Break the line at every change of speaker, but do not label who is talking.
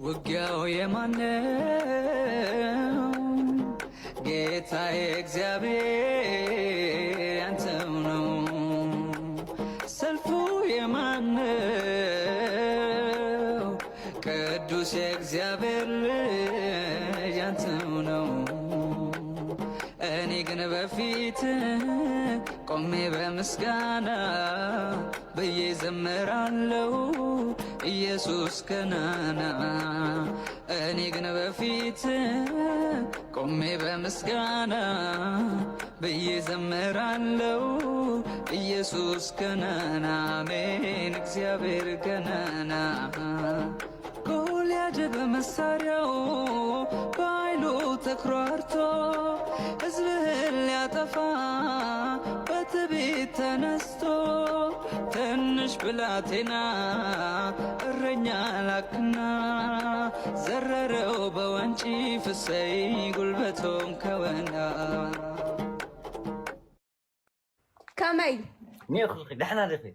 ውጊያው የማነው? ጌታዬ እግዚአብሔር ያንተው ነው። ሰልፉ የማነው? ቅዱስ የእግዚአብሔር ልጅ ያንተው ነው። እኔ ግን በፊት ቆሜ በምስጋና ብዬ ዘምራለሁ ኢየሱስ ገናና። እኔ ግን በፊት ቆሜ በምስጋና ብዬ ዘምራለሁ ኢየሱስ ገናና። አሜን እግዚአብሔር ገናና። ጎልያድ በመሳሪያው በኃይሉ ተኩራርቶ ሕዝብህን ሊያጠፋ በትዕቢት ተነስቶ ትንሽ ብላቴና እረኛ ላክና ዘረረው በወንጭፍ እሰይ ጉልበቶም ከወና
ከመይ
نيخ دحنا دفي